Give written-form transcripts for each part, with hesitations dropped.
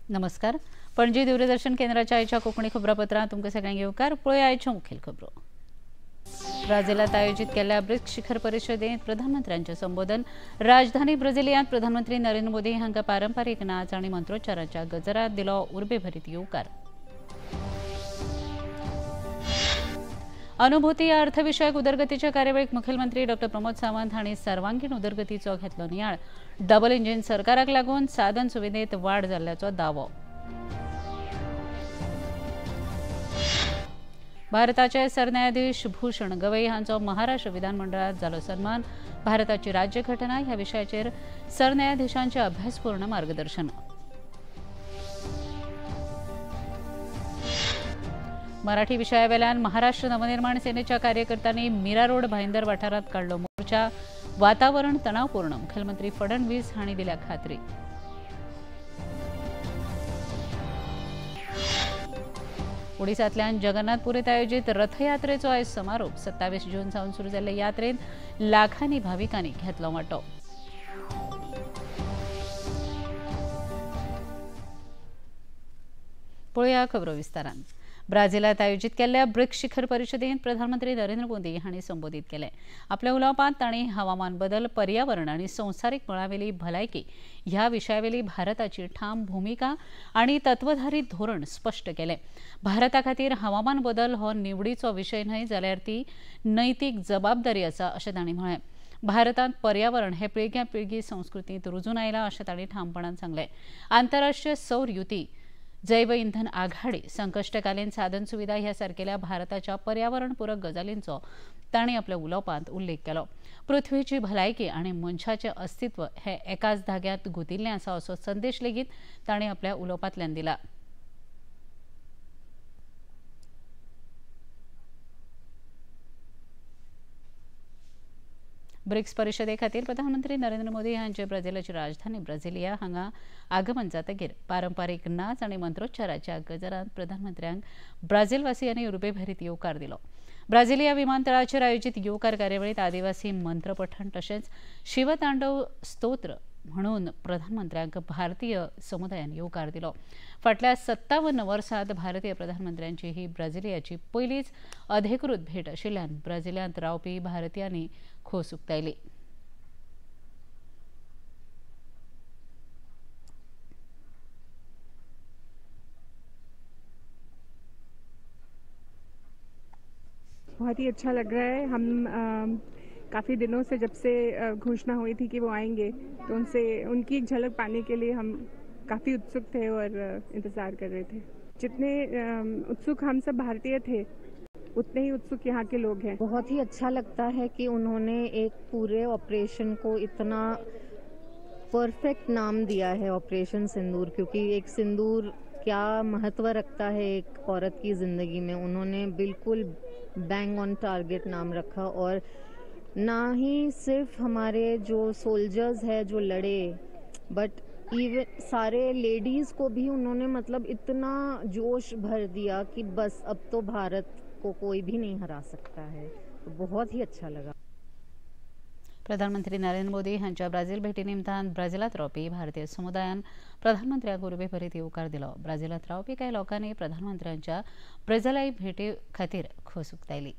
नमस्कार. पणजी दूरदर्शन केंद्राच्या आयच्या कोंकणी खबरापत्रांत तुमकां सगळ्यांक येवकार. पळोवया आयच्यो मुखेल खबरो. ब्राझीलात आयोजित केल्ल्या ब्रिक्स शिखर परिशदेंत प्रधानमंत्र्यांचें संबोधन. राजधानी ब्राझिलियांत प्रधानमंत्री नरेंद्र मोदी हांका पारंपारीक नाच आनी मंत्रोच्चारांच्या गजरात दिलो उर्बेभरीत येवकार. अनुभूती ह्या अर्थविशयक उदरगतीच्या कार्यावळीक मुखेलमंत्री डॉ प्रमोद सावंत हांणी सर्वांगीण उदरगतीचो घेतलो नियाळ. डबल इंजिन सरकाराक लागून साधन सुविधेत वाड जाल्ल्याचो दावो. भारताचे सरन्यायाधीश भूषण गवई हांचो महाराष्ट्र विधानमंडळात जालो सन्मान. भारताची राज्यघटना ह्या विशयाचेर सरन्यायाधीशांचे अभ्यासपूर्ण मार्गदर्शन. मराठी विशयावेल्यान महाराष्ट्र नवनिर्माण सेनेच्या कार्यकर्त्यांनी मीरा रोड भाईंदर वाठारात काढलो मोर्चा. वातावरण तणावपूर्ण, मुखेलमंत्री फडणवीस हांणी दिल्या खात्री. ओडिसांतल्यान जगन्नाथपुरीत आयोजित रथयात्रेचो आयज समारोप. 27 जून सावन सुरू जाल्ले यात्रेंत लाखांनी भाविकांनी घेतलो वांटो. पळोवया खबरो विस्तारान. ब्राझीलात आयोजित केल्ल्या ब्रिक्स शिखर परिशदेंत प्रधानमंत्री नरेंद्र मोदी हांणी संबोधीत केलें. आपल्या उलोवपांत तांणी हवामान बदल, पर्यावरण आनी संवसारीक मळावेली भलायकी ह्या विशयावेली भारताची ठाम भूमिका आनी तत्वधारीत धोरण स्पश्ट केलें. भारता खातीर हवामान बदल हो निवडीचो विशय न्हय जाल्यार ती नैतीक जबाबदारी आसा अशें तांणी म्हळें. भारतांत पर्यावरण हे पिळग्या पिळगी संस्कृतींत रुजून आयलां अशें तांणी ठामपणान सांगलें. आंतरराष्ट्रीय सौर युती, जैव इंधन आघाडी, संकश्टकालीन साधन सुविधा ह्या सारकेल्या भारताच्या पर्यावरणपूरक गजालींचो तांणी आपल्या उलोवपांत उल्लेख केलो. पृथ्वीची भलायकी आनी मनशाचें अस्तित्व हे एकाच धाग्यांत गुंथिल्लें आसा असो संदेश लेगीत तांणी आपल्या उलोवपांतल्यान दिला. ब्रिक्स परिशदे खातीर प्रधानमंत्री नरेंद्र मोदी हांचे ब्राझीलाची राजधानी ब्राझिलिया हांगा आगमन जातकीर पारंपारीक नाच आनी मंत्रोच्चाराच्या गजरांत प्रधानमंत्र्यांक ब्राझीलवासियांनी उर्बेभरीत येवकार दिलो. ब्राझिलिया विमानतळाचेर आयोजित येवकार कार्यावळीत आदिवासी मंत्रपठण तशेंच शिवतांडव स्तोत्र म्हणून प्रधानमंत्र्यांक भारतीय समुदायान येवकार दिलो. फाटल्या 57 वर्सांत भारतीय प्रधानमंत्र्यांची ही ब्राझिलियाची पयलीच अधिकृत भेट आशिल्ल्यान ब्राझिलियांत रावपी भारतीयांनी खोस उक्तायली. बहुत ही अच्छा लग रहा है. हम काफ़ी दिनों से, जब से घोषणा हुई थी कि वो आएंगे, तो उनकी एक झलक पाने के लिए हम काफ़ी उत्सुक थे और इंतज़ार कर रहे थे. जितने उत्सुक हम सब भारतीय थे, उतने ही उत्सुक यहाँ के लोग हैं. बहुत ही अच्छा लगता है कि उन्होंने एक पूरे ऑपरेशन को इतना परफेक्ट नाम दिया है, ऑपरेशन सिंदूर, क्योंकि एक सिंदूर क्या महत्व रखता है एक औरत की ज़िंदगी में. उन्होंने बिल्कुल बैंग ऑन टारगेट नाम रखा और ना ही सिर्फ हमारे जो सोल्जर्स हैं जो लड़े, बट इवन सारे लेडीज़ को भी उन्होंने मतलब इतना जोश भर दिया कि बस अब तो भारत को कोई भी नहीं हरा सकता है. तो बहुत ही अच्छा लगा. प्रधानमंत्री नरेंद्र मोदी हांच्या ब्राझील भेटी निमतान ब्राझीलात रावपी भारतीय समुदायान प्रधानमंत्र्यांक उर्बेभरीत येवकार दिलो. ब्राझीलात रावपी कांय लोकांनी प्रधानमंत्र्यांच्या ब्राझीलाई भेटी खातीर खोस उक्तायली.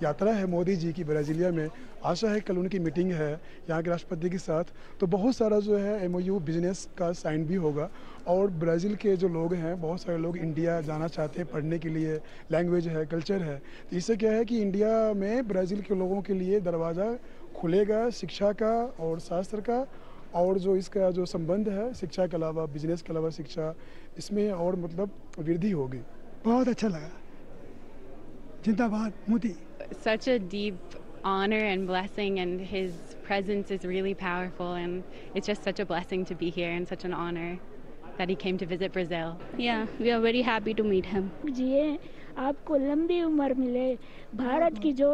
यात्रा है मोदी जी की ब्राज़ीलिया में। आशा है कल उनकी मीटिंग है यहाँ के राष्ट्रपति के साथ, तो बहुत सारा जो है MOU बिजनेस का साइन भी होगा। और ब्राज़ील के जो लोग हैं, बहुत सारे लोग इंडिया जाना चाहते हैं पढ़ने के लिए, लैंग्वेज है, कल्चर है, तो इससे क्या है कि इंडिया में ब्राज़ील के लोगों के लिए दरवाज़ा खुलेगा शिक्षा का और शास्त्र का, और जो इसका जो संबंध है शिक्षा के अलावा, बिजनेस के अलावा शिक्षा, इसमें और मतलब वृद्धि होगी। बहुत अच्छा लगा। जिंदाबाद Modi. Such a deep honor and blessing, and his presence is really powerful, and it's just such a blessing to be here and such an honor that he came to visit Brazil. Yeah, we are very happy to meet him. जिए आपको लंबी उम्र मिले। भारत की जो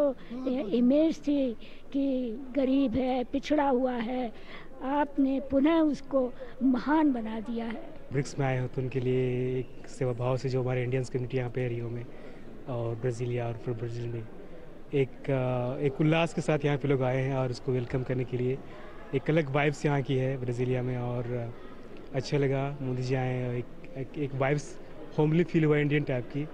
image थी कि गरीब है, पिछड़ा हुआ है, आपने पुनः उसको महान बना दिया है। ब्रिक्स में आए हो तो उनके लिए एक सेवा भाव से जो हमारे इंडियंस कम्युनिटी यहाँ पे है रियो में और ब्राज़ीलिया और फिर ब्राज़ील में एक उल्लास के साथ यहाँ पे लोग आए हैं और उसको वेलकम करने के लिए एक अलग वाइब्स यहाँ की है ब्राज़ीलिया में। और अच्छा लगा मोदी जी आए, एक वाइब्स होमली फील हुआ इंडियन टाइप की।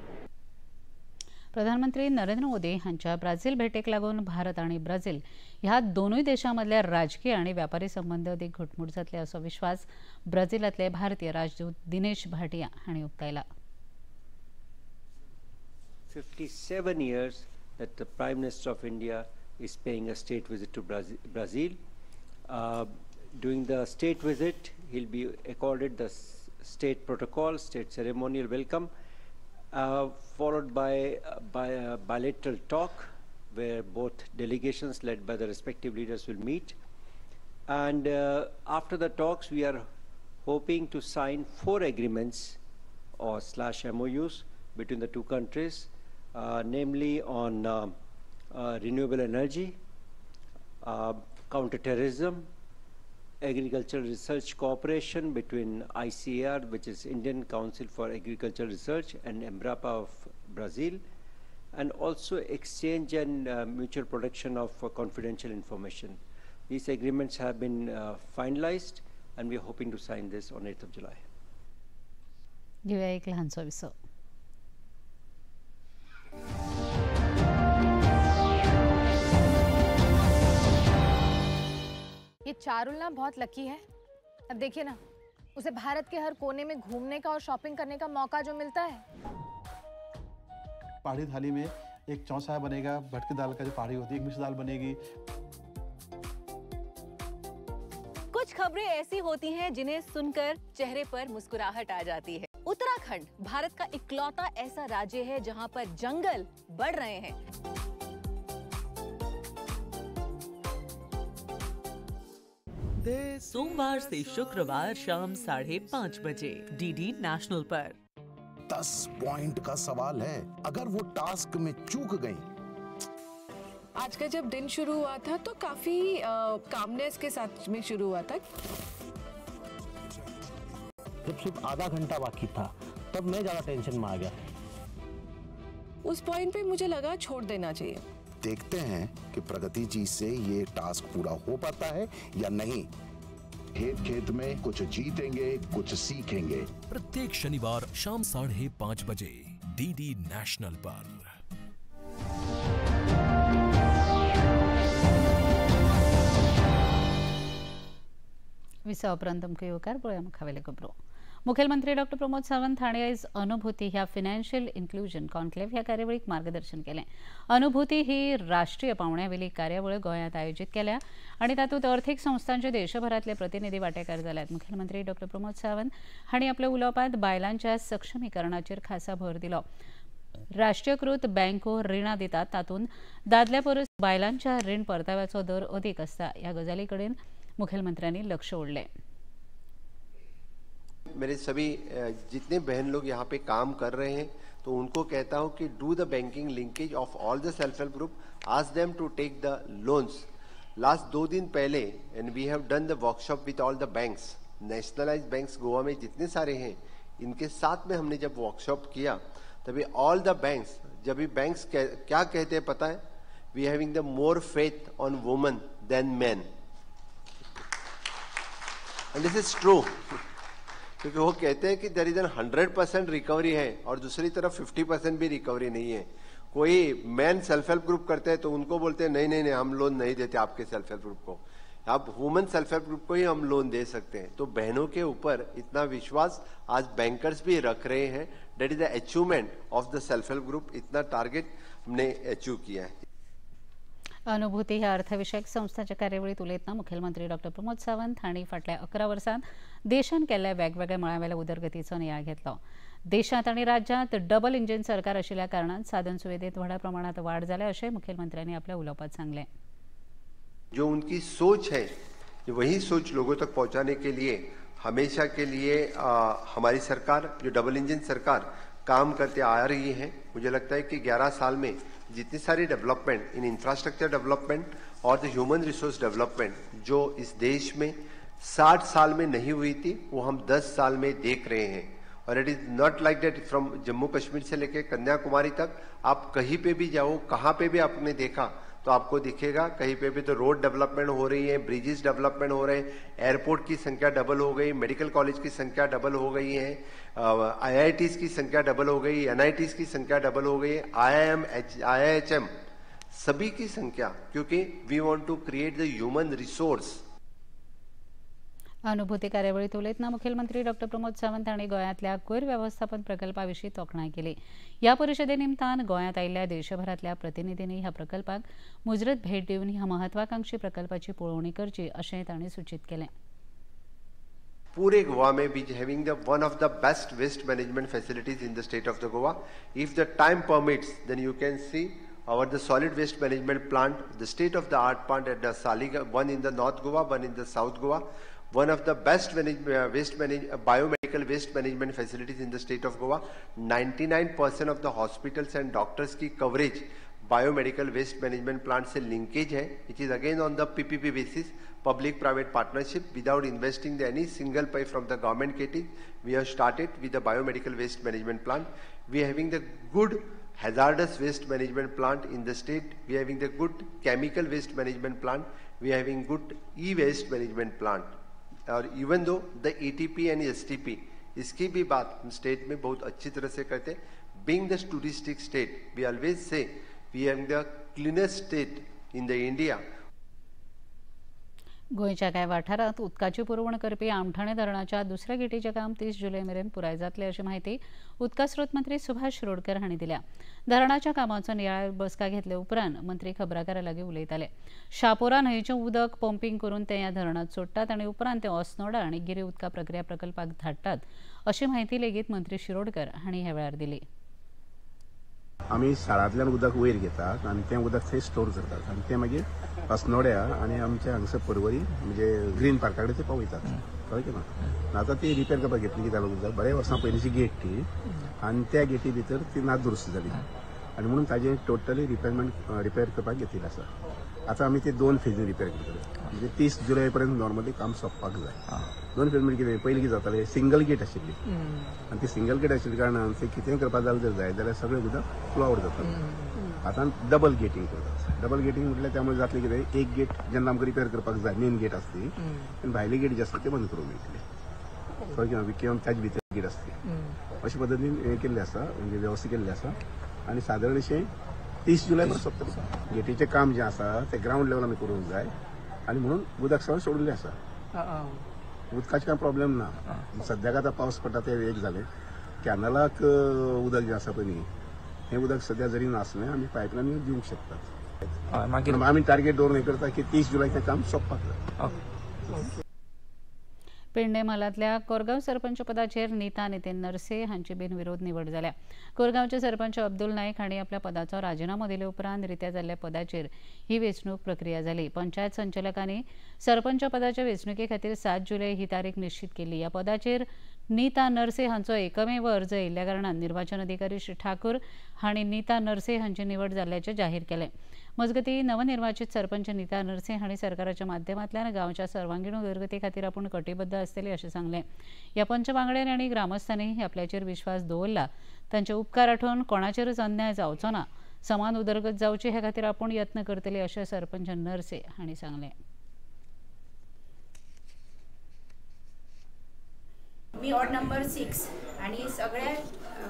प्रधानमंत्री नरेंद्र मोदी यांच्या ब्राझील भेटेक लागून भारत आणि ब्राझील ह्या दोनूय देशांमधल्या राजकीय आणि व्यापारी संबंध अधिक घटमूट जातले असो विश्वास ब्राझीलातले भारतीय राजदूत दिनेश भाटिया हांणी उक्तायला। 57 years that the Prime Minister of India is paying a state visit to Brazil. During the state visit, he'll be accorded the state protocol, state ceremonial welcome, followed by a bilateral talk where both delegations led by the respective leaders will meet. And after the talks, we are hoping to sign 4 agreements or /MOUs between the two countries, namely on renewable energy, counterterrorism, agricultural research cooperation between ICAR, which is Indian Council for Agricultural Research, and Embrapa of Brazil, and also exchange and mutual protection of confidential information. These agreements have been finalized, and we are hoping to sign this on 8th of July. घेऊया एक लहानसो Wiseau. ये चारुल ना बहुत lucky है। अब देखिए ना, उसे भारत के हर कोने में घूमने का और शॉपिंग करने का मौका जो मिलता है। पहाड़ी थाली में एक चौसा बनेगा, भटकी दाल का जो पहाड़ी होती है, एक मिक्स दाल बनेगी। कुछ खबरें ऐसी होती हैं जिन्हें सुनकर चेहरे पर मुस्कुराहट आ जाती है। उत्तराखंड भारत का इकलौता ऐसा राज्य है जहां पर जंगल बढ़ रहे हैं। सोमवार से शुक्रवार शाम 5:30 बजे DD नेशनल पर। 10 पॉइंट का सवाल है, अगर वो टास्क में चूक गई। आज का जब दिन शुरू हुआ था तो काफी कामनेस के साथ में शुरू हुआ था। जब सिर्फ आधा घंटा बाकी था तब मैं ज्यादा टेंशन में आ गया। उस पॉइंट पे मुझे लगा छोड़ देना चाहिए। देखते हैं कि प्रगति जी से ये टास्क पूरा हो पाता है या नहीं। खेत में कुछ जीतेंगे, कुछ सीखेंगे। प्रत्येक शनिवार शाम 5:30 बजे DD नेशनल पर। विसा उपरांत तुमकां येवकार पळोवया मुखावेले खबरो। मुखेलमंत्री डॉ प्रमोद सावंत हांणी आयज अनुभूती ह्या फिनान्शियल इन्क्लुजन कॉन्क्लेव्ह ह्या कार्यावळीक मार्गदर्शन केलें। अनुभूती ही राष्ट्रीय पावंड्यावेली कार्यावळ गोंयांत आयोजीत केल्या आनी तातूंत अर्थीक संस्थांचे देशभरातले प्रतिनिधी वांटेकार जाल्यात। मुखेलमंत्री डॉ प्रमोद सावंत हांणी आपल्या उलोवपांत बायलांच्या सक्षमीकरणाचेर खासा भर दिलो। राष्ट्रीयकृत बँको रिणां दितात तातूंत दादल्या परस बायलांच्या रीण परताव्याचो दर अदीक आसता ह्या गजाली कडेन मुखेलमंत्र्यांनी लक्ष ओडलें। मेरे सभी जितने बहन लोग यहाँ पे काम कर रहे हैं तो उनको कहता हूँ कि do the banking linkage of all the self help group, ask them to take the loans. Last 2 दिन पहले and we have done the workshop with all the banks, nationalised banks Goa में जितने सारे हैं इनके साथ में हमने जब वर्कशॉप किया तभी ऑल द बैंक्स, जब भी बैंक्स क्या कहते हैं पता है, we having the more faith on women than man, end this is true. क्योंकि वो कहते हैं कि देयर इज एन 100% रिकवरी है और दूसरी तरफ 50% भी रिकवरी नहीं है। कोई मैन सेल्फ हेल्प ग्रुप करते हैं तो उनको बोलते हैं नहीं नहीं नहीं हम लोन नहीं देते आपके सेल्फ हेल्प ग्रुप को, आप वुमेन सेल्फ हेल्प ग्रुप को ही हम लोन दे सकते हैं। तो बहनों के ऊपर इतना विश्वास आज बैंकर्स भी रख रहे हैं। That is the achievement of the self help group, इतना टार्गेट हमने अचीव किया है। अनुभूती ह्या अर्थविषयक संस्थाच्या कार्यावळीत उलयतना मुखेलमंत्री डॉक्टर प्रमोद सावंत हांणी फाटल्या 11 वर्सांत देशान केल्ल्या वेगवेगळ्या मळावेल्या उदरगतीचो नियाळ घेतलो। देशांत आनी राज्यांत डबल इंजिन सरकार आशिल्ल्या कारणान साधन सुविधेत व्हडा प्रमाणात वाड जाल्या अशें मुखेलमंत्र्यांनी आपल्या उलोवपांत सांगलें। जो उनकी सोच है वही सोच लोगों तक पहुंचाने के लिए हमेशा के लिए हमारी सरकार जो डबल इंजन सरकार काम करते आ रही है। मुझे लगता है कि 11 साल में जितनी सारी डेवलपमेंट इन इंफ्रास्ट्रक्चर डेवलपमेंट और द ह्यूमन रिसोर्स डेवलपमेंट जो इस देश में 60 साल में नहीं हुई थी वो हम 10 साल में देख रहे हैं। और it is not like that from Jammu Kashmir से लेकर कन्याकुमारी तक आप कहीं पे भी जाओ, कहाँ पे भी आपने देखा तो आपको दिखेगा कहीं पे भी तो रोड डेवलपमेंट हो रही है, ब्रिजेस डेवलपमेंट हो रहे हैं, एयरपोर्ट की संख्या डबल हो गई, मेडिकल कॉलेज की संख्या डबल हो गई है, IITs की संख्या डबल हो गई, NITs की संख्या डबल हो गई, IIM, IIHM सभी की संख्या, क्योंकि we want to create the human resource. अनुभूती कार्यावळीत उलयतना मुखेलमंत्री डॉक्टर प्रमोद सावंत हांणी गोंयांतल्या कोयर वेवस्थापन प्रकल्पाविशीं तोखणाय केली। ह्या परिशदे निमतान गोंयांत आयिल्ल्या देशभरांतल्या प्रतिनिधींनी ह्या प्रकल्पाक मुजरत भेट दिवन ह्या महत्वाकांक्षी प्रकल्पाची पळोवणी करची अशें तांणी सूचित केलें। पूरे गोवा में be having the one of the best waste management facilities in the state of the Goa. If the time permits then you can see our the solid waste management plant, the state of the art plant at the Saliga, one in the North Goa, one in the South Goa, one of the best biomedical waste management facilities in the state of Goa. 99% of the hospitals and doctors की coverage biomedical waste management plant से linkage है, which is again on the PPP basis, public private partnership, without investing any single pay from the government kitty. We have started with the biomedical waste management plant. We are having the good hazardous waste management plant in the state. We are having the good chemical waste management plant. We are having good e-waste management plant. और even though the ETP and STP इसकी भी बात हम state में बहुत अच्छी तरह से करते हैं। Being the touristic state we always say we are the cleanest state in the India. गोंयच्या कांय वाठारांत उदकाची पुरवण करपी आमठाणे धरणाच्या दुसऱ्या गेटीचें काम 30 जुलय मेरेन पुराय जातलें अशी माहिती उदका स्रोत मंत्री सुभाष शिरोडकर हांणी दिल्या। धरणाच्या कामाचो नियाळ बसका घेतले उपरांत मंत्री खबराकारा लागीं उलयताले। शापोरा न्हंयचें उदक पंपिंग करून तें ह्या धरणांत सोडटात आनी उपरांत तें ओसनोडा आनी गिरे उदका प्रक्रिया प्रकल्पाक धाडटात अशी माहिती लेगीत मंत्री शिरोडकर हांणी ह्या वेळार दिली। आमी शाळांतल्यान उदक वयर घेतात आनी तें उदक थंय स्टोर करतात आनी तें मागीर अस्नोड्या आनी आमच्या हांगसर पर्वरी म्हणजे ग्रीन पार्का कडेन ते पावयतात, कळ्ळें ना। आतां ती रिपेर करपाक घेतली कित्याक लागून बरें वर्सां पयलींची गेट ती आनी त्या गेटी भितर ती नादुरुस्त जाली आनी म्हणून ताजें टोटली रिपेर करपाक घेतिल्लें आसा। आतां आमी ते 2 फेजीन रिपेर करतले, म्हणजे 30 जुलय पर्यंत नॉर्मली काम सोंपपाक जाय। 2 फेज म्हणजे कितें पयलीं कितें जातालें सिंगल गेट आशिल्ली आनी ती सिंगल गेट आशिल्ल्या कारणान ते कितेंय करपाक जालें जर जाय जाल्यार सगळें उदक फ्लो आवट जाता। आतां डबल गेटींग करतात। डबल गेटींग म्हटल्यार त्यामुळे जातलें कितें एक गेट जेन्ना आमकां रिपेर करपाक जाय मेन गेट आसता ती आनी भायली गेट जी आसता ती बंद करूंक मेळटली, कळ्ळें किंवा ताजे भितर गेट आसता अशे पद्दतीन हें केल्लें आसा, म्हणजे वेवस्था केल्ली आसा आनी सादारण अशें 30 जुलय पर्यंत सोंपतलें। गेटीचें काम जें आसा तें ग्रावंड लेवल आमी करूंक जाय आनी म्हणून उदक सगळें सोडिल्लें आसा। उदकाचें कांय प्रॉब्लेम ना। सद्याक आतां पावस पडटा तें एक जालें, कॅनलाक उदक जें आसा पळय न्ही हें उदक सद्या जरी नासलें आमी पायपलायनी दिवंक शकतात। मागीर आमी टार्गेट दवरून हें करता की 30 जुलय तें काम सोंपपाक जाय। पेडणे म्हालांतल्या कोरगांव सरपंच पदाचेर नीता नितीन नरसे हांची बिनविरोध निवड जाल्या। कोरगांवचे सरपंच अब्दुल नायक हांणी आपल्या पदाचो राजिनामो दिले उपरांत रित्या जाल्ल्या पदाचेर ही वेंचणूक प्रक्रिया जाली। पंचायत संचालकांनी सरपंच पदाच्या वेंचणुके खातीर 7 जुलय ही तारीख निश्चित केल्ली। ह्या पदाचेर नीता नरसे हांचो एकमेव अर्ज येयल्ल्या कारणान निर्वाचन अधिकारी श्री ठाकूर हांणी नीता नरसे हांची निवड जाल्ल्याचें जाहीर केलें। मजगतीं नवनिर्वाचित सरपंच नीता नरसे हांणी सरकाराच्या माध्यमांतल्यान गांवच्या सर्वांगीण उदरगती खातीर आपूण कटिबद्ध आसतली अशें सांगलें। ह्या पंचवांगड्यांनी आनी ग्रामस्थांनी आपल्याचेर विश्वास दवरला, तांचे उपकार आठोवन कोणाचेरच अन्याय जावचो ना, समान उदरगत जावची हे खातीर आपूण यत्न करतले अशें सरपंच नरसे हांणी सांगलें। मी वॉर्ड नंबर 6 आणि सगळे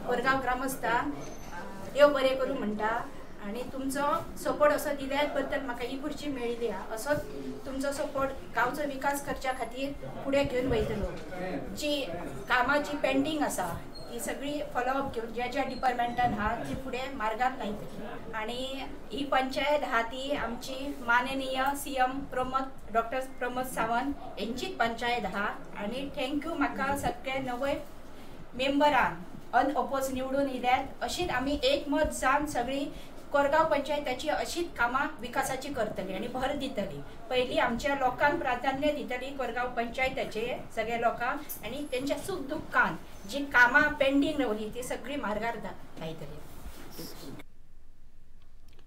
कोरगाव ग्रामस्थ देव बरें करूं म्हणटा आनी तुमचो सपोर्ट असो दिल्या बद्दल म्हाका ही खुर्ची मेळिल्ली आहा. असोच तुमचो सपोर्ट गांवचो विकास करच्या खातीर फुडें घेवन वयतलो. जी कामां जी पेंडींग आसा ती सगळी फॉलोअप घेवन ज्या ज्या डिपार्टमेंटान आहा ती फुडें मार्गात लायतली. आनी ही पंचायत आहा ती आमची माननीय CM डॉक्टर प्रमोद सावंत यांचीच पंचायत आहा. आनी थँक्यू म्हाका सगळे नवे मेंबरांक अनअपोज निवडून येयल्यात. अशीच आमी एकमत जावन सगळी कोरगांव पंचायताची अशीच कामां विकासाची करतली आनी भर दितली. पयलीं आमच्या लोकांक प्राधान्य दितली कोरगांव पंचायताचे सगळ्या लोकांक आनी तेंच्या सुख दुख्खान जी कामां पेंडींग रावली ती सगळी मार्गार लायतली.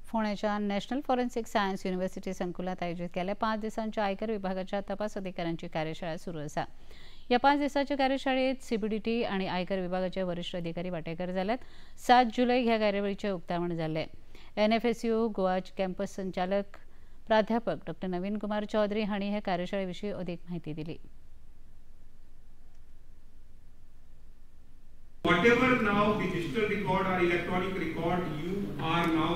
फोंडेच्या नॅशनल फॉरेन्सिक सायन्स युनिव्हर्सिटी संकुलात आयोजित केल्या 5 दिसांच्या आयकर विभागाच्या तपास अधिकाऱ्यांची कार्यशाळा सुरू आसा. या 5 दिसांच्या कार्यशाळेत CBDT आणि आयकर विभागाचे वरिष्ठ अधिकारी वांटेकार जाल्यात. 7 जुलै ह्या कार्यावळीचे उक्तावण जाल्ले. NFSU गोवा कॅम्पस संचालक प्राध्यापक डॉ. नवीन कुमार चौधरी हांणी हे कार्यशाळेविशीं अदीक माहिती दिली. Whatever now the digital record or electronic record you are now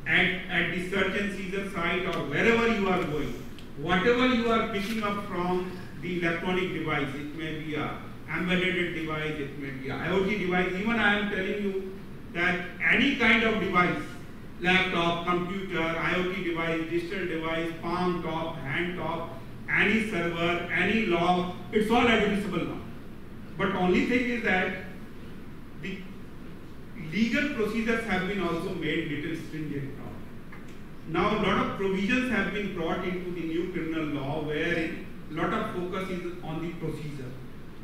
at the search and seizure site or wherever you are going, whatever you are picking up from the electronic device, it may be a embedded device, it may be a IoT device. Even I am telling you that any kind of device, laptop, computer, IoT device, digital device, palm top, hand top, any server, any log, it's all admissible now. But only thing is that the legal procedures have been also made little stringent now. Now a lot of provisions have been brought into the new criminal law where a lot of focus is on the procedure.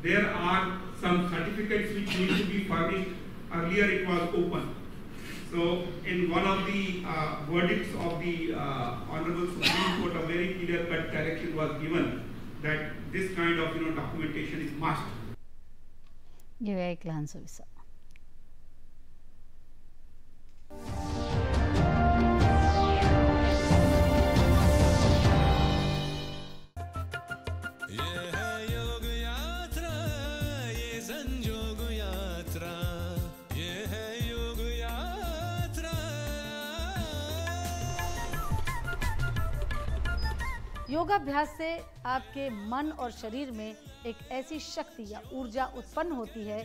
There are some certificates which need to be furnished. Earlier it was open. So in one of the verdicts of the Honorable Supreme Court, a very clear-cut direction was given that this kind of documentation is must. घेऊया एक लहानसा visa. योगाभ्यास से आपके मन और शरीर में एक ऐसी शक्ति या ऊर्जा उत्पन्न होती है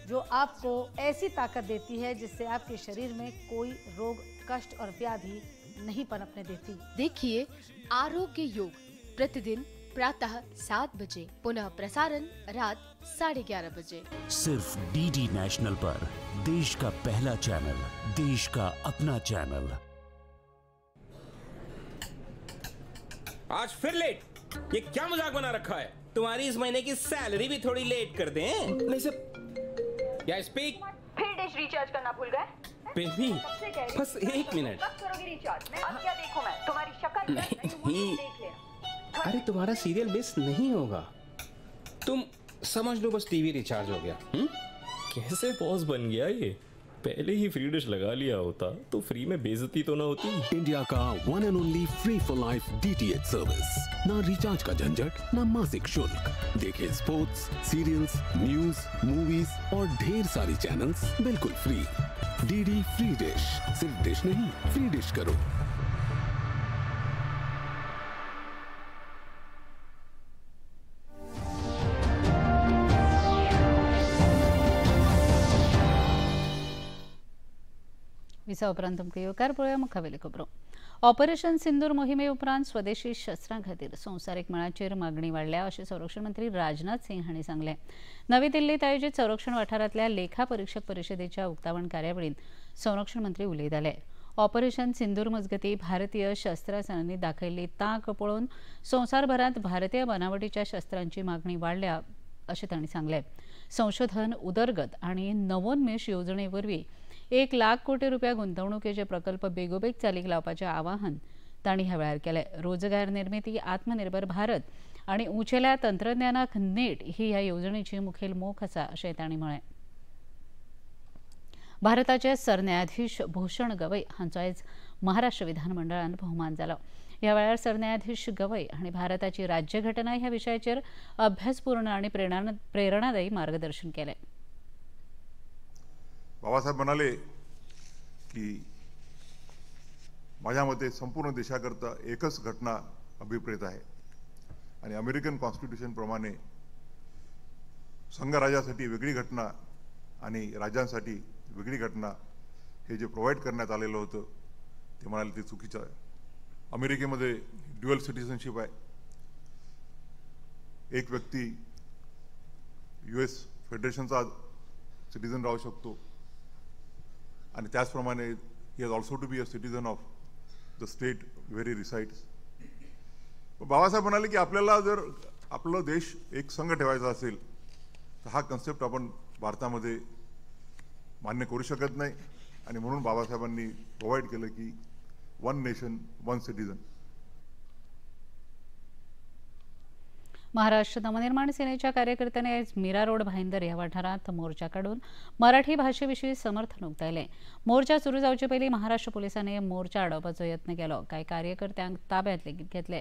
जो आपको ऐसी ताकत देती है जिससे आपके शरीर में कोई रोग, कष्ट और व्याधि नहीं पनपने देती। देखिए आरोग्य योग प्रतिदिन प्रातः 7 बजे, पुनः प्रसारण रात 11:30 बजे, सिर्फ DD नेशनल पर। देश का पहला चैनल, देश का अपना चैनल। आज फिर लेट? ये क्या मजाक बना रखा है? तुम्हारी इस महीने की सैलरी भी थोड़ी लेट कर दें? नहीं सर। या स्पीक। फिर डिश रिचार्ज करना भूल गए? बेबी, बस 1 मिनट। कब करोगे रिचार्ज? अब क्या देखूं मैं? तुम्हारी शक्ल नहीं। देख लेना। अरे तुम्हारा सीरियल मिस नहीं होगा। तुम समझ लो बस टीवी रिचार्ज हो गया। कैसे बॉस बन गया ये? पहले ही फ्री डिश लगा लिया होता तो फ्री में बेइज्जती तो ना होती। इंडिया का one end only free for life DTH service. ना रिचार्ज का झंझट, ना मासिक शुल्क। देखिए स्पोर्ट्स, सीरियल्स, न्यूज, मूवीज और ढेर सारी चैनल्स बिल्कुल फ्री। DD free dish. सिर्फ डिश नहीं, फ्री डिश करो। विसा उपरांत तुमकां येवकार पळोवया मुखावेली खबरो. ऑपरेशन सिंदूर मोहिमे उपरांत स्वदेशी शस्त्रां खातीर संवसारीक मळाचेर मागणी वाडल्या अशें संरक्षण मंत्री राजनाथ सिंह हांणी सांगलें. नवी दिल्लीत आयोजीत संरक्षण वाठारांतल्या लेखा परीक्षक परिशदेच्या उक्तावण कार्यावळींत संरक्षण मंत्री उलयताले. ऑपरेशन सिंदूर मजगतीं भारतीय शस्त्रास्त्रांनी दाखयल्ली तांक पळोवन संवसारभरांत भारतीय बनावटीच्या शस्त्रांची मागणी वाडल्या अशें तांणी सांगलें. संशोधन, उदरगत आनी नवोन्मेश येवजणे वरवीं 1 लाख कोटी रुपया गुंतवणुकीचे प्रकल्प बेगोबेग चालीक लावपाचें आवाहन तांणी ह्या वेळार केलें. रोजगार निर्मिती, आत्मनिर्भर भारत आनी उंचेल्या तंत्रज्ञानाक नेट ही ह्या येवजणेची मुखेल मोख आसा अशें तांणी म्हळें. भारताचे सरन्यायाधीश भूषण गवई हांचो आयज महाराष्ट्र विधानमंडळांत भोवमान जालो. ह्या वेळार सरन्यायाधीश गवई हांणी भारताची राज्यघटना ह्या विशयाचेर अभ्यासपूर्ण आनी प्रेरणादायी मार्गदर्शन केलें. बाबासाहेब म्हणाले की माझ्या मते संपूर्ण देशाकरता एकच घटना अभिप्रेत आहे आणि अमेरिकन कॉन्स्टिट्यूशन प्रमाणे संघराज्यासाठी वेगळी घटना आणि राज्यांसाठी वेगळी घटना हे जे प्रोव्हाइड करण्यात आलेलं होतं ते म्हणाले ते चुकीचं आहे. अमेरिकेमध्ये ड्युअल सिटिझनशिप आहे. एक व्यक्ती US फेडरेशनचा सिटिझन राहू शकतो आणि त्याचप्रमाणे he has also to be a citizen of the state where he resides. Babasaheb म्हणाले की आपल्याला जर आपलं देश एक संघ ठेवायचा असेल तर हा कन्सेप्ट आपण भारतामध्ये मान्य करू शकत नाही आणि म्हणून बाबासाहेबांनी प्रोव्हाइड केलं की 1 नेशन 1 सिटिझन. महाराष्ट्र नवनिर्माण सेनेच्या कार्यकर्त्यांनी आज मीरा रोड भाईंदर या वाठारात मोर्चा काढून मराठी भाषेविषयी समर्थन उक्तायले. मोर्चा सुरू जावचे पयलीं महाराष्ट्र पोलिसांनी मोर्चा अडवपाचो यत्न केलो. कांय कार्यकर्त्यांक ताब्यात लेगीत घेतले.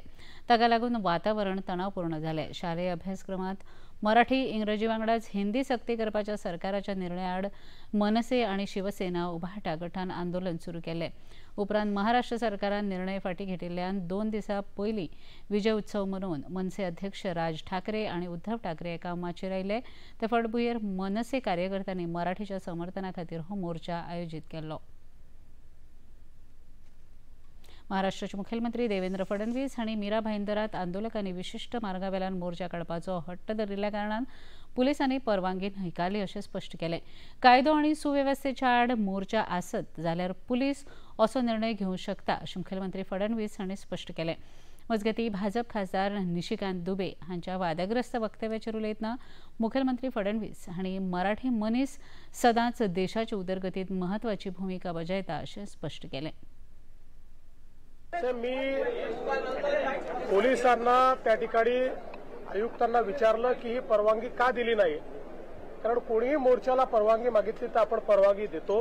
ताका लागून वातावरण तणावपूर्ण जालें. शालेय अभ्यासक्रमात मराठी इंग्रजी वांगडाच हिंदी सक्ती करपाच्या सरकाराच्या निर्णया आड मनसे आणि शिवसेना उभाटा गटान आंदोलन सुरू केले. उपरांत महाराष्ट्र सरकारान निर्णय फाटी घेतिल्ल्यान 2 दिसां पयलीं विजय उत्सव मनोवन मनसे अध्यक्ष राज ठाकरे आणि उद्धव ठाकरे एका माचयेर आयले. ते फाटभुंयेर मनसे कार्यकर्त्यांनी मराठीच्या समर्थना खातीर हो मोर्चा आयोजीत केल्लो. महाराष्ट्राचे मुखेलमंत्री देवेंद्र फडणवीस हांणी मीरा भाईंदरात आंदोलकांनी विशिष्ट मार्गावेल्यान मोर्चा काडपाचो हट्ट धरिल्ल्या कारणान पुलिसांनी परवानगी न्हयकारली अशें स्पश्ट केलें. कायदो आनी सुवेवस्थेच्या आड मोर्चा आसत जाल्यार पुलीस असो निर्णय घेवंक शकता अशें मुखेलमंत्री फडणवीस हांणी स्पश्ट केलें. मजगतीं भाजप खासदार निशिकांत दुबे हांच्या वादग्रस्त वक्तव्याचेर उलयतना मुखेलमंत्री फडणवीस हांणी मराठी मनीस सदांच देशाचे उदरगतीत म्हत्वाची भूमिका बजयता अशें स्पश्ट केलें. मी पोलिसांना त्या ठिकाणी आयुक्तांना विचारलं की ही परवानगी का दिली नाही, कारण कोणीही मोर्चाला परवानगी मागितली तर आपण परवानगी देतो.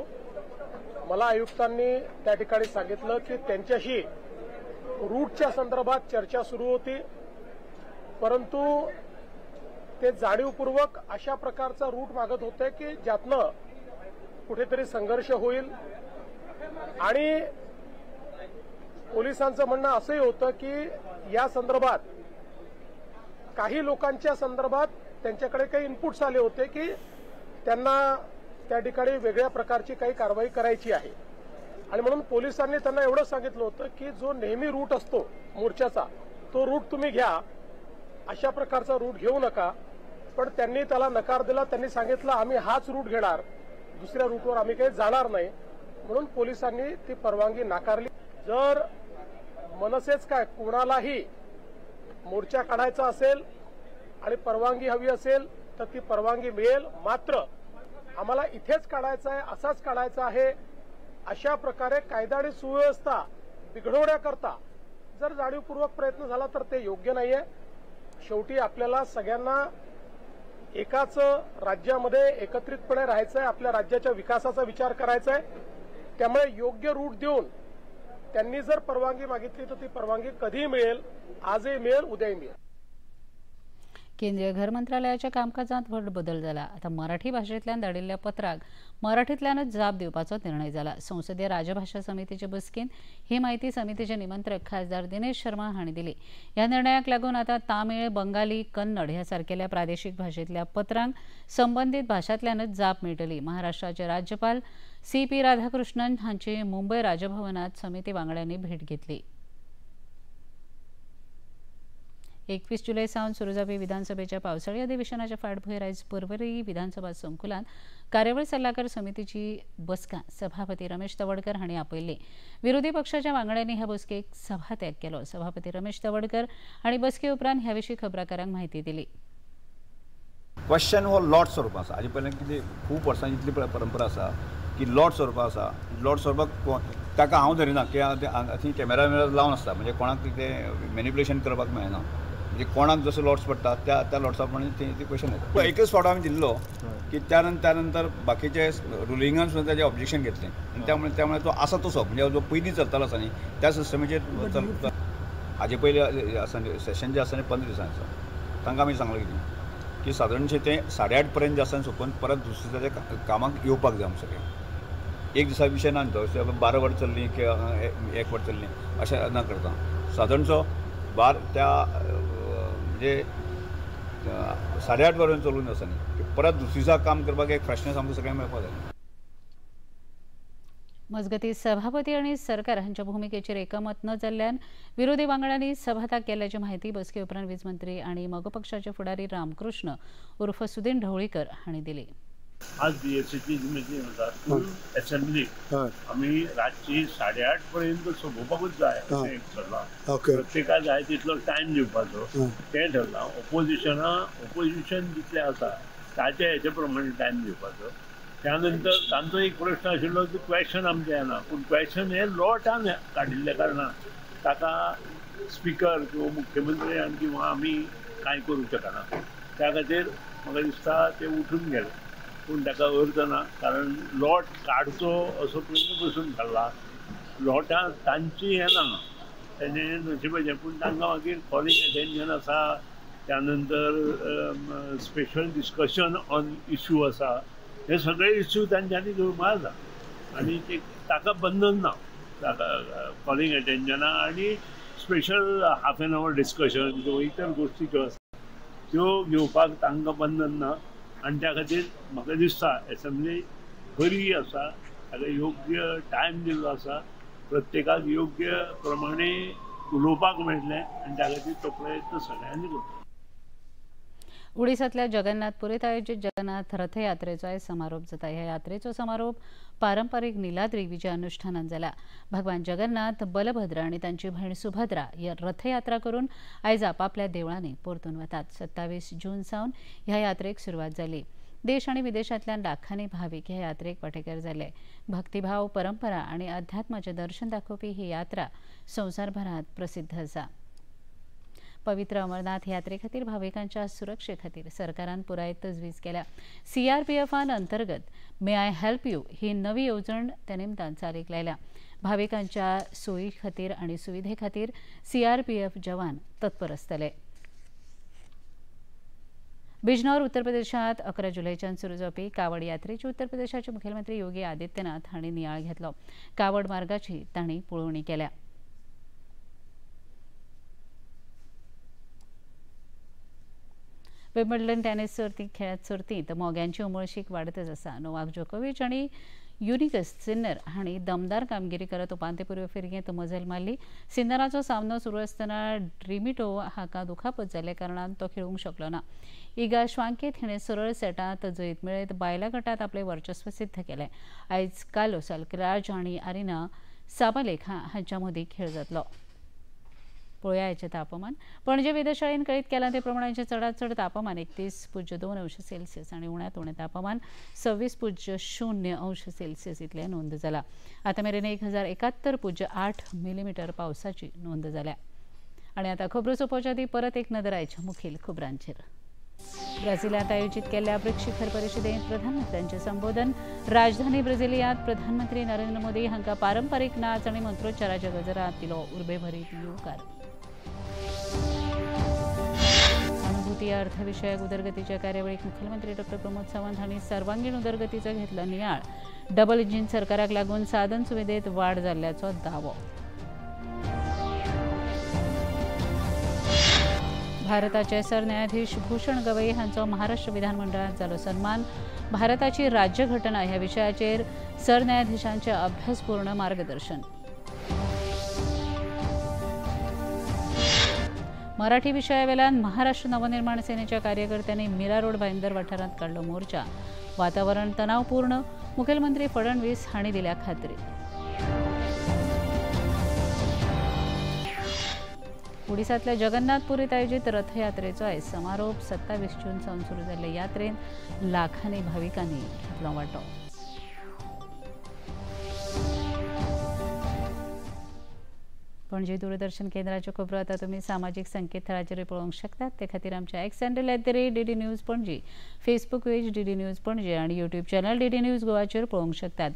मला आयुक्तांनी त्या ठिकाणी सांगितलं की त्यांच्याशी रूटच्या संदर्भात चर्चा सुरू होती, परंतु ते जाणीवपूर्वक अशा प्रकारचा रूट मागत होते की ज्यातनं कुठेतरी संघर्ष होईल. आणि पोलिसांचं म्हणणं असंही होतं की या संदर्भात काही लोकांच्या संदर्भात त्यांच्याकडे काही इनपुट्स आले होते की त्यांना त्या ठिकाणी वेगळ्या प्रकारची काही कारवाई करायची आहे. आणि म्हणून पोलिसांनी त्यांना एवढं सांगितलं होतं की जो नेहमी रूट असतो मोर्चाचा तो रूट तुम्ही घ्या, अशा प्रकारचा रूट घेऊ नका. पण त्यांनी त्याला नकार दिला. त्यांनी सांगितलं आम्ही हाच रूट घेणार, दुसऱ्या रूटवर आम्ही काही जाणार नाही. म्हणून पोलिसांनी ती परवानगी नाकारली. जर मनसेच काय कोणालाही मोर्चा काढायचा असेल आणि परवानगी हवी असेल तर ती परवानगी मिळेल. मात्र आम्हाला इथेच काढायचं आहे, असाच काढायचा आहे, अशा प्रकारे कायदा आणि सुव्यवस्था बिघडवण्याकरता जर जाणीवपूर्वक प्रयत्न झाला तर ते योग्य नाहीये. शेवटी आपल्याला सगळ्यांना एकाच राज्यामध्ये एकत्रितपणे राहायचं आहे, आपल्या राज्याच्या विकासाचा विचार करायचा आहे. त्यामुळे योग्य रूट देऊन त्यांनी जर परवानगी मागितली तर ती परवानगी कधीही मिळेल, आजही मिळेल, उद्याही मिळेल. केंद्रीय घर मंत्रालयाच्या कामकाजात व्हड बदल जाला. आता मराठी भाषेंतल्यान धाडिल्ल्या पत्राक मराठींतल्यानच जाप दिवपाचो निर्णय जाला. संसदीय राजभाषा समितीचे बसकेंत ही माहिती समितीचे निमंत्रक खासदार दिनेश शर्मा हांणी दिली. ह्या निर्णयाक लागून आता तामीळ, बंगाली, कन्नड ह्या सारकेल्या प्रादेशीक भाषेंतल्या पत्रांक संबंधीत भाषांतल्यानच जाप मेळटली. महाराष्ट्राचे राज्यपाल CP राधाकृष्णन हांची मुंबय राजभवनात समिती वांगड्यांनी भेट घेतली. 21 जुलै सावन सुरू जावपी विधानसभेच्या पावसाळी अधिवेशनाच्या फाटभुंयेर आयज पर्वरी विधानसभा संकुलात कार्यावळ सल्लागार समितीची बसका सभापती रमेश तवडकर हांणी आपयल्ली. विरोधी पक्षाच्या वांगड्यांनी ह्या बसकेक सभात्याग केलो. सभापती रमेश तवडकर हांणी बसके उपरांत ह्या विशीं खबराकारांक म्हायती दिली. क्वेश्चन हो लॉर्ड स्वरूप आसा. हाजे पयलीं कितें खूब वर्सांची इतली परंपरा आसा की लॉर्ड स्वरूप आसा. लॉर्ड स्वरूपाक ताका हांव धरिना की थंय कॅमेरा लावन आसता, म्हणजे कोणाक तें मॅनिप्युलेशन करपाक मेळना. म्हणजे कोणाक जसो लॉर्ड्स पडटा त्या लॉर्ड्सा प्रमाणे ती क्वेश्चन येता. एकच फावट आमी दिल्लो की त्यानंतर बाकीचे रुलिंगान सुद्दां ताजें ऑब्जेक्शन घेतलें आनी त्यामुळे तो आसा तसो, म्हणजे जो पयलीं चलतालो आसा न्ही त्या सिस्टमीचेर चलता. हाजे पयलीं आसा सेशन जें आसा न्ही 15 दिसांचो, तांकां आमी सांगलें कितें की सादारणशें तें 8:30 पर्यंत जें आसा सोंपून परत दुसऱ्या कामाक येवपाक जाय आमचें. एक दिसा विशय ना तो 12 वर चल्ली किंवा 1 वर चल्ली अशें ना करता सादारणसो त्या म्हणजे 8:30 वरां चलून आसा न्ही परत दुसऱ्या दिसा काम करपाक एक फ्रेशनेस आमकां सगळ्यांक मेळपाक जाय. मजगती सभापती आणि सरकार हांच्या भूमिकेचेर एकमत न जाल्ल्यान विरोधी वांगड्यांनी सभात्याग केल्याची माहिती बसके उपरांत वीज मंत्री आणि मगो पक्षाचे फुडारी रामकृष्ण उर्फ सुदीन ढवळीकर हांणी दिली. आज बीएससीची मिटींग आसा फूल असेंब्ली आमी रातची 8:30 पर्यंत सोंपोवपाकूच जाय अशें ठरलां. प्रत्येकाक जाय तितलो टायम दिवपाचो तें ठरलां. ओपोजिशन जितलें आसा ताचे हेचे प्रमाणे टायम दिवपाचो. त्यानंतर तांचो एक प्रश्न आशिल्लो की क्वेश्चन आमचे येना पूण क्वेश्चन हे लॉटान काडिल्ल्या कारणान ताका स्पिकर किंवा मुख्यमंत्री किंवा आमी कांय करूंक शकना. त्या खातीर म्हाका दिसता ते उठून गेले पूण ताका अर्थ ना कारण लॉट काडचो असो पयलीं बसून थारला. लॉटां तांची हें ना तेजे नशिबाचें पूण तांकां मागीर कॉलिंग अटेन्शन आसा त्यानंतर स्पेशल डिस्कशन ऑन इश्यू आसा हे सगळे इश्यू तांच्यांनी घेवपाक जाता आनी ताका बंधन ना ताका कॉलिंग अटेन्शना आनी special half an hour discussion किंवा इतर गोश्टी ज्यो आसा त्यो घेवपाक तांकां बंधन ना आनी त्या खातीर म्हाका दिसता असेंब्ली बरी आसा ताका योग्य टायम दिल्लो आसा प्रत्येकाक योग्य प्रमाणे उलोवपाक मेळटलें आनी त्या खातीर तो प्रयत्न सगळ्यांनी करता. उडीसातल्या जगन्नाथपुरीत आयोजित जगन्नाथ रथयात्रेचो आयज समारोप जाता. ह्या यात्रेचो समारोप पारंपारीक निलाद्री विजय अनुष्ठानान जाला. भगवान जगन्नाथ बलभद्र आनी तांची भयण सुभद्रा ह्या रथयात्रा करून आयज आपापल्या देवळांनी परतून वतात. 27 जून सावन ह्या यात्रेक सुरवात जाली. देश आनी विदेशांतल्यान लाखांनी भावीक ह्या यात्रेक वांटेकार जाले. भक्तिभाव परंपरा आनी अध्यात्माचें दर्शन दाखोवपी ही यात्रा संवसारभरांत प्रसिद्ध आसा. पवित्र अमरनाथ यात्रे खातीर भाविकांच्या सुरक्षे खातीर सरकारान पुराय तजवीज केल्या. CRPFन अंतर्गत मे आय हेल्प यू ही नवी येवजण ते निमतान चालीक लायल्या. भाविकांच्या सोयी खातीर आनी सुविधे खातीर CRPF जवान तत्पर आसतले. बिजनौर उत्तर प्रदेशात 11 जुलैच्यान सुरू जावपी कावड यात्रेची उत्तर प्रदेशाचे मुखेलमंत्री योगी आदित्यनाथ हांणी नियाळ घेतलो. कावड मार्गाची तांणी पळोवणी केल्या. विम्बल्डन टेनिस सर्तींत मोग्यांची उमळशीक वाडतच आसा. नोवाक जोकोविच आनी युनिकस सिन्नर हांणी दमदार कामगिरी करत उपांत्यपूर्व फेरयेंत मजल मारली. सिन्नराचो सामनो सुरू आसतना ड्रिमिटो हाका दुखापत जाल्ल्या कारणान तो खेळूंक शकलो ना. इगा श्वांकेत हिणें सरळ सेटांत जैत मेळयत बायलां गटांत आपलें वर्चस्व सिद्ध केलें. आयज कार्लोस अल्कराज आनी आरिना साबालेखा हांच्या मदीं खेळ जातलो. पळोवया आयचें तापमान. पणजे वेधशाळेन कळीत केलां ते प्रमाणाचें चडांत चड तापमान 31.2 अंश सेल्सियस आनी उण्यांत उणें तापमान 26.0 अंश सेल्सियस इतलें नोंद जालां. आतां मेरेन 1071.8 मिलीमीटर पावसाची नोंद जाल्या. आनी आतां खबरो सोंपोवचे आदीं परत एक नदर आयच्या मुखेल खबरांचेर. ब्राझीलांत आयोजीत केल्ल्या ब्रिक्स शिखर परिशदेंत प्रधानमंत्र्यांचें संबोधन. राजधानी ब्राझिलियांत प्रधानमंत्री नरेंद्र मोदी हांकां पारंपारीक नाच आनी मंत्रोच्चाराच्या गजरांत दिलो उर्बेभरीत येवकार. अनुभूती अर्थविषयक उदरगतीच्या कार्यावळीक मुखेलमंत्री डॉ प्रमोद सावंत हांणी सर्वांगीण उदरगतीचो घेतलो नियाळ. डबल इंजीन सरकाराक लागून साधन सुविधेत वाड जाल्ल्याचो दावो. भारताचे सरन्यायाधीश भूषण गवई हांचो महाराष्ट्र विधानमंडळांत जालो सन्मान. भारताची राज्यघटना ह्या विशयाचेर सरन्यायाधीशांचे अभ्यासपूर्ण मार्गदर्शन. मराठी विशयावेल्यान महाराष्ट्र नवनिर्माण सेनेच्या कार्यकर्त्यांनी मीरा रोड भाईंदर वाठारांत काडलो मोर्चा. वातावरण तणावपूर्ण. मुखेलमंत्री फडणवीस हांणी दिल्या खात्री. उडीसातल्या जगन्नाथपुरीत आयोजित रथयात्रेचो आयज समारोप. 27 जून सावन सुरू जाल्ल्या यात्रेन लाखांनी भाविकांनी घेतलो वांटो. पणजी दूरदर्शन केंद्राच्यो खबरो आतां तुमी सामाजीक संकेतथळाचेर पळोवंक शकतात. ते खातीर आमच्या x handle @DD news Panaji, Facebook page DD news Panaji आनी यूट्यूब चॅनल DD न्यूज गोवाचेर पळोवंक शकतात.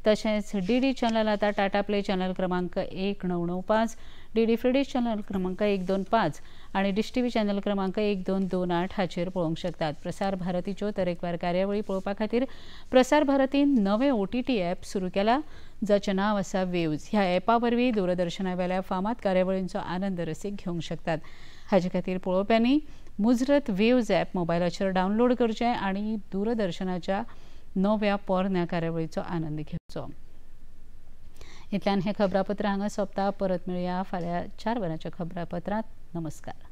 तशेंच DD चॅनल आता टाटा प्ले चॅनल क्रमांक 1995, DD फ्री डिश चॅनल क्रमांक 125 आणि डिश TV चॅनल क्रमांक 1228 हाचेर पळोवंक शकतात. प्रसार भारतीच्यो तरेकवार कार्यावळी पळोवपा खातीर प्रसार भारतीन नवें OTT ॲप सुरू केला, जाचें नांव आसा वेव्ज. ह्या ॲपा वरवीं दूरदर्शना वेल्या फामाद कार्यावळींचो आनंद रसीक घेवंक शकतात. हाचे खातीर पळोवप्यांनी मुजरत वेव्ज ॲप मोबायलाचेर डावनलोड करचें आनी दूरदर्शनाच्या नव्या पोरन्या कार्यावळीचो आनंद घेवचो. इतल्यान हे खबरापत्र हांगा सोंपता. परत मेळया फाल्यां 4 वरांच्या खबरापत्रांत. नमस्कार.